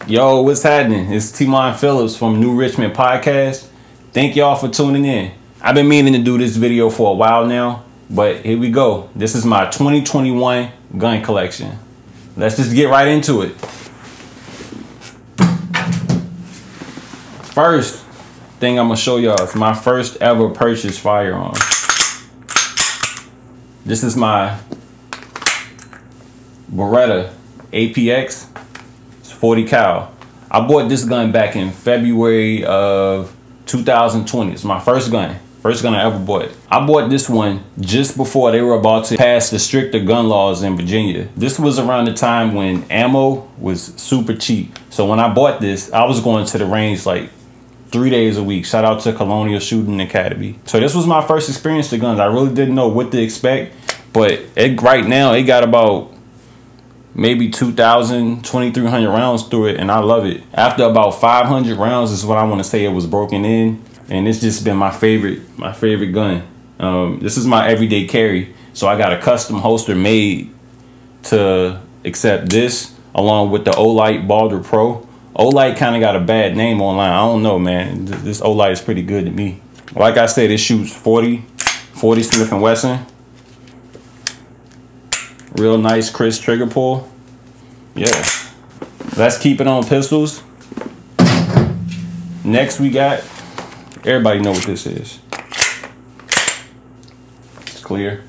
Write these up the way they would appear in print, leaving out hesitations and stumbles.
Yo, what's happening? It's T-Mon Phillips from New Richmond Podcast. Thank y'all for tuning in. I've been meaning to do this video for a while now, but here we go. This is my 2021 gun collection. Let's just get right into it. First thing I'm gonna show y'all is my first ever purchased firearm. This is my Beretta APX. It's 40 cal. I bought this gun back in February of 2020. It's my first gun I ever bought. I bought this one just before they were about to pass the stricter gun laws in Virginia. This was around the time when ammo was super cheap. So when I bought this, I was going to the range like 3 days a week. Shout out to Colonial Shooting Academy. So this was my first experience with guns. I really didn't know what to expect, but right now it got about maybe 2,000, 2,300 rounds through it, and I love it. After about 500 rounds is what I want to say it was broken in, and it's just been my favorite gun. This is my everyday carry, so I got a custom holster made to accept this, along with the Olight Balder Pro. Olight kind of got a bad name online. I don't know, man. This Olight is pretty good to me. Like I said, it shoots 40 Smith & Wesson. Real nice, crisp trigger pull. Yeah. Let's keep it on pistols. Next we got, everybody know what this is. It's clear.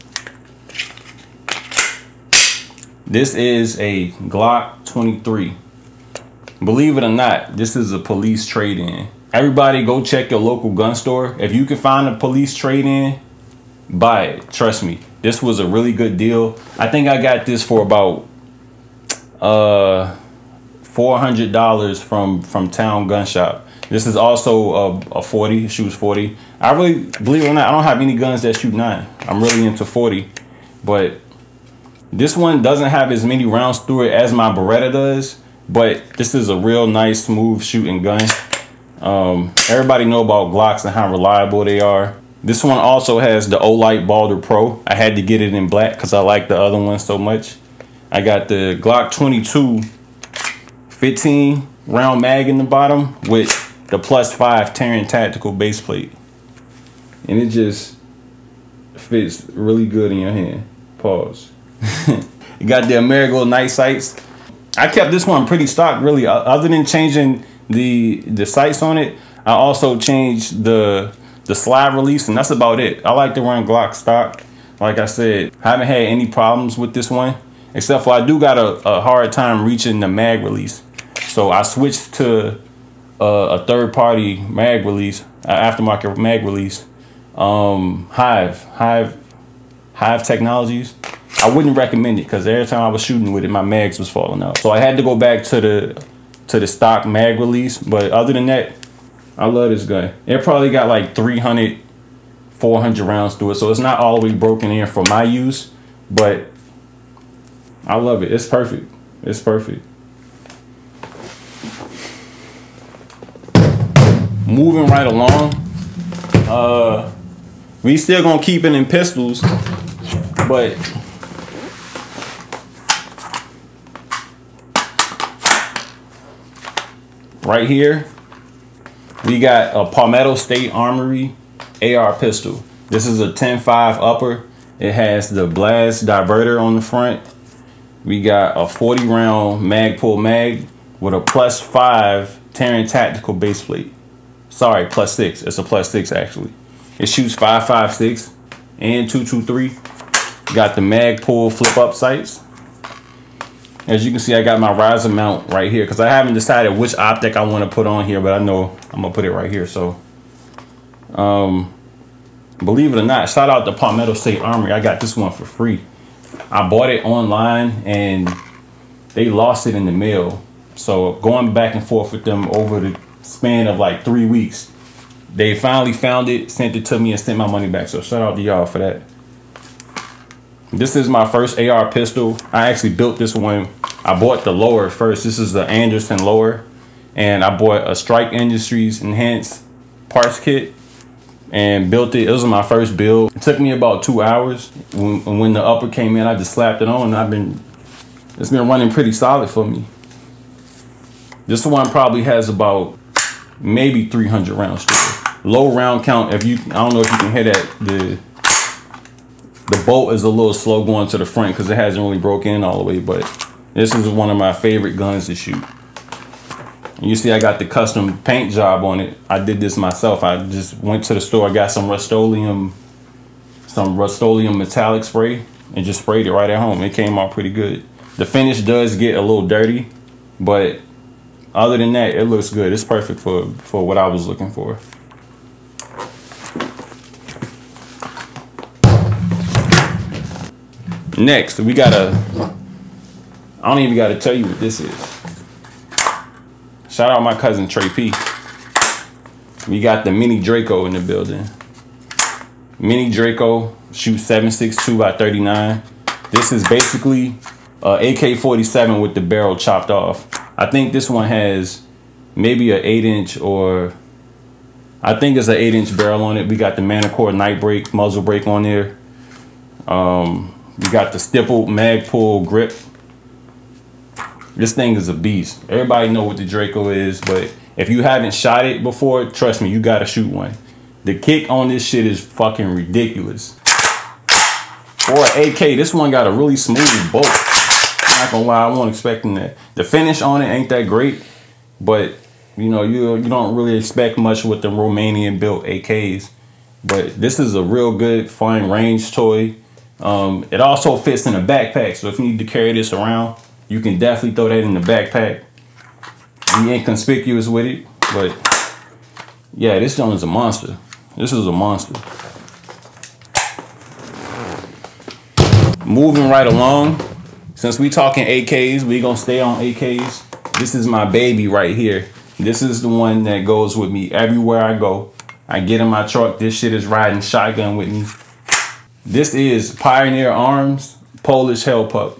This is a Glock 23. Believe it or not, this is a police trade-in. Everybody go check your local gun store. If you can find a police trade-in, buy it. Trust me. This was a really good deal. I think I got this for about $400 from Town Gun Shop. This is also a 40. It shoots 40. I really, believe it or not, I don't have any guns that shoot 9. I'm really into 40. But this one doesn't have as many rounds through it as my Beretta does. But this is a real nice, smooth shooting gun. Everybody know about Glocks and how reliable they are. This one also has the Olight Balder Pro. I had to get it in black because I like the other one so much. I got the Glock 22 15 round mag in the bottom with the +5 Terran tactical base plate. And it just fits really good in your hand. Pause. You got the Amerigo night sights. I kept this one pretty stock, really. Other than changing the sights on it, I also changed the slide release, and that's about it. I like to run Glock stock. Like I said, I haven't had any problems with this one, except for I do got a hard time reaching the mag release. So I switched to a third-party mag release, aftermarket mag release, Hive Technologies. I wouldn't recommend it because every time I was shooting with it, my mags was falling out. So I had to go back to the stock mag release. But other than that, I love this gun. It probably got like 300, 400 rounds through it. So it's not all the way broken in for my use, but I love it. It's perfect. It's perfect. Moving right along. We still gonna keep it in pistols, but right here, we got a Palmetto State Armory AR pistol. This is a 10.5 upper. It has the blast diverter on the front. We got a 40 round Magpul mag with a +5 Terran tactical base plate. Sorry, +6. It's a +6 actually. It shoots 5.56 and 223. Got the Magpul flip up sights. As you can see, I got my riser mount right here because I haven't decided which optic I want to put on here, but I know I'm gonna put it right here. So, believe it or not, shout out to Palmetto State Armory. I got this one for free. I bought it online and they lost it in the mail. So going back and forth with them over the span of like 3 weeks, they finally found it, sent it to me, and sent my money back. So shout out to y'all for that. This is my first AR pistol. I actually built this one. I bought the lower first. This is the Anderson lower. And I bought a Strike Industries enhanced parts kit and built it. It was my first build. It took me about 2 hours. When the upper came in, I just slapped it on. And it's been running pretty solid for me. This one probably has about maybe 300 rounds still. Low round count. I don't know if you can hear that. The bolt is a little slow going to the front because it hasn't really broken in all the way, but this is one of my favorite guns to shoot. And you see I got the custom paint job on it. I did this myself. I just went to the store, I got some Rust-Oleum metallic spray and just sprayed it right at home. It came out pretty good. The finish does get a little dirty, but other than that, it looks good. It's perfect for what I was looking for. Next, we got I don't even got to tell you what this is. Shout out my cousin Trey P. We got the Mini Draco in the building. Mini Draco shoots 7.62 by 39. This is basically AK-47 with the barrel chopped off. I think this one has maybe an 8-inch or I think it's an 8-inch barrel on it. We got the Manticore night brake, muzzle brake on there. We got the stippled mag pull grip. This thing is a beast. Everybody know what the Draco is, but if you haven't shot it before, trust me, you gotta shoot one. The kick on this shit is fucking ridiculous. For an AK, this one got a really smooth bolt. I'm not gonna lie, I wasn't expecting that. The finish on it ain't that great, but you know, you don't really expect much with the Romanian built AKs. But this is a real good, fun range toy. It also fits in a backpack, so if you need to carry this around, you can definitely throw that in the backpack. Be inconspicuous with it, but yeah, this one is a monster. This is a monster. Moving right along, since we talking AKs, we gonna stay on AKs. This is my baby right here. This is the one that goes with me everywhere I go. I get in my truck, this shit is riding shotgun with me. This is Pioneer Arms Polish Hellpup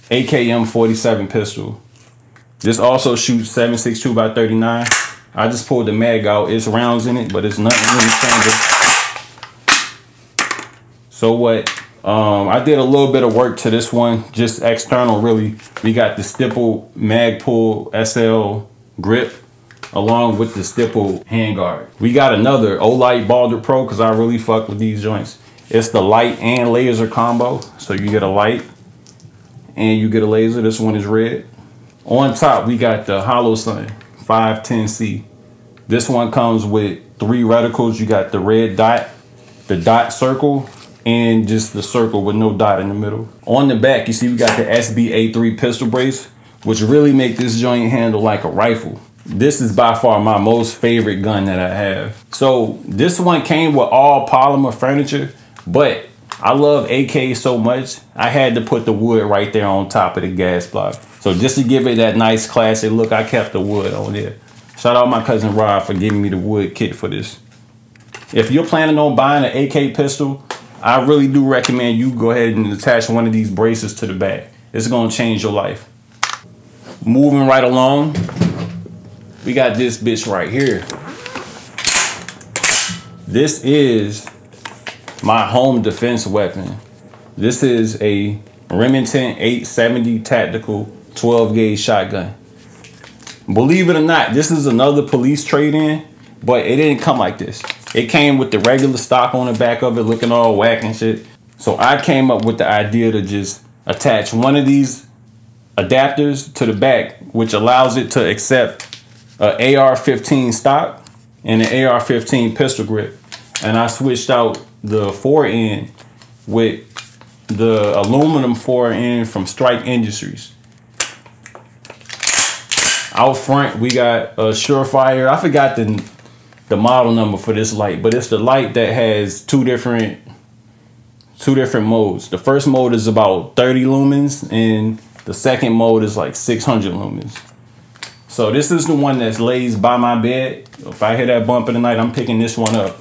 AKM-47 pistol. This also shoots 7.62 by 39. I just pulled the mag out. It's rounds in it, but it's nothing really stronger. So what? I did a little bit of work to this one, just external really. We got the stippled mag pull SL grip along with the stippled handguard. We got another Olight Balder Pro because I really fuck with these joints. It's the light and laser combo. So you get a light and you get a laser. This one is red. On top, we got the Holosun 510C. This one comes with 3 reticles. You got the red dot, the dot circle, and just the circle with no dot in the middle. On the back, you see we got the SBA3 pistol brace, which really make this joint handle like a rifle. This is by far my most favorite gun that I have. So this one came with all polymer furniture, but I love AK so much, I had to put the wood right there on top of the gas block. So just to give it that nice classic look, I kept the wood on there. Shout out my cousin Rod for giving me the wood kit for this. If you're planning on buying an AK pistol, I really do recommend you go ahead and attach one of these braces to the back. It's gonna change your life. Moving right along, we got this bitch right here. This is my home defense weapon. This is a Remington 870 tactical 12 gauge shotgun. Believe it or not, this is another police trade-in, but it didn't come like this. It came with the regular stock on the back of it, looking all whack and shit. So I came up with the idea to just attach one of these adapters to the back, which allows it to accept an AR-15 stock and an AR-15 pistol grip. And I switched out the fore-end with the aluminum fore-end from Strike Industries. Out front, we got a Surefire. I forgot the model number for this light, but it's the light that has two different modes. The first mode is about 30 lumens, and the second mode is like 600 lumens. So this is the one that lays by my bed. If I hear that bump in the night, I'm picking this one up.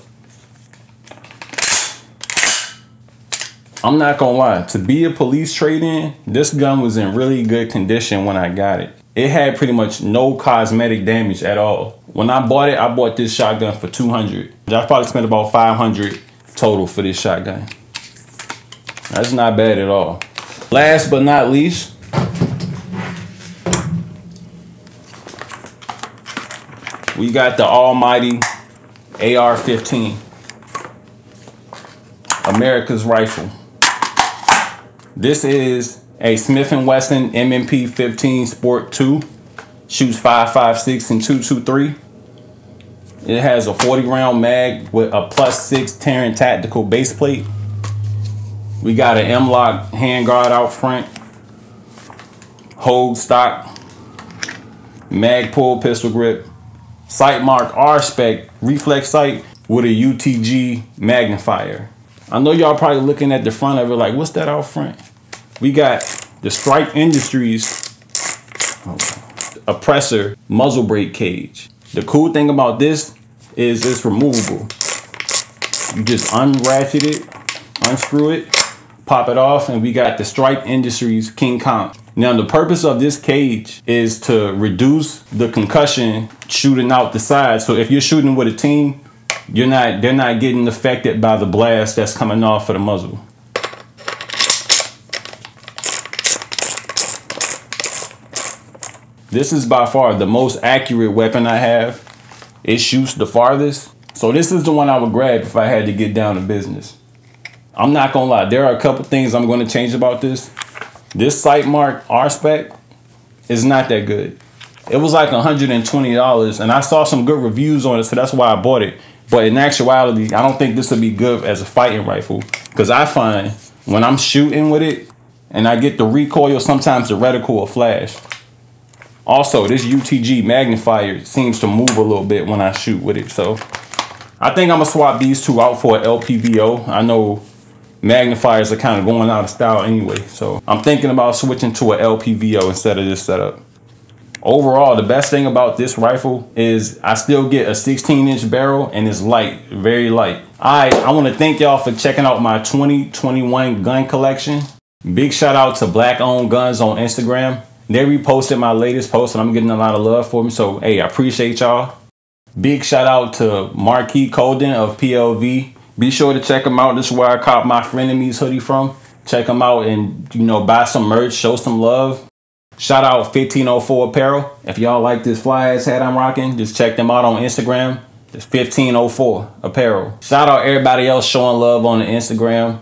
I'm not gonna lie, to be a police trade-in, this gun was in really good condition when I got it. It had pretty much no cosmetic damage at all. When I bought it, I bought this shotgun for $200. I probably spent about $500 total for this shotgun. That's not bad at all. Last but not least, we got the almighty AR-15, America's rifle. This is a Smith & Wesson M&P 15 Sport 2. Shoots 5.56 and .223. It has a 40-round mag with a +6 Terran tactical base plate. We got an M-LOK handguard out front, hold stock, mag pull pistol grip, Sightmark R-Spec reflex sight with a UTG magnifier. I know y'all probably looking at the front of it like, what's that out front? We got the Strike Industries Oppressor muzzle brake cage. The cool thing about this is it's removable. You just unratchet it, unscrew it, pop it off, and we got the Strike Industries King Comp. Now the purpose of this cage is to reduce the concussion shooting out the side. So if you're shooting with a team, they're not getting affected by the blast that's coming off of the muzzle. This is by far the most accurate weapon I have. It shoots the farthest. So this is the one I would grab if I had to get down to business. I'm not gonna lie, there are a couple things I'm gonna change about this. This Sightmark R-Spec is not that good. It was like $120 and I saw some good reviews on it, so that's why I bought it. But in actuality, I don't think this would be good as a fighting rifle, because I find when I'm shooting with it and I get the recoil, sometimes the reticle will flash. Also, this UTG magnifier seems to move a little bit when I shoot with it. So I think I'm gonna swap these two out for an LPVO. I know magnifiers are kind of going out of style anyway. So I'm thinking about switching to an LPVO instead of this setup. Overall, the best thing about this rifle is I still get a 16-inch barrel and it's light, very light. I want to thank y'all for checking out my 2021 gun collection. Big shout out to Black Owned Guns on Instagram. They reposted my latest post and I'm getting a lot of love for me. So, hey, I appreciate y'all. Big shout out to Marquis Colden of PLV. Be sure to check him out. This is where I caught my Frenemies hoodie from. Check him out and, you know, buy some merch, show some love. Shout out 1504 Apparel. If y'all like this fly ass hat I'm rocking, just check them out on Instagram. It's 1504 Apparel. Shout out everybody else showing love on the Instagram.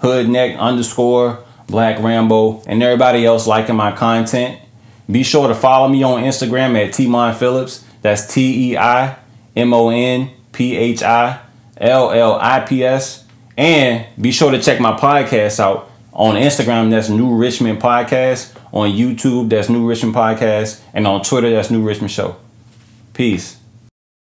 Hoodneck_ Black Rambo, and everybody else liking my content. Be sure to follow me on Instagram at Teimon Phillips. That's TeimonPhillips. And be sure to check my podcast out on Instagram. That's New Richmond Podcast. On YouTube, that's New Richmond Podcast. And on Twitter, that's New Richmond Show. Peace.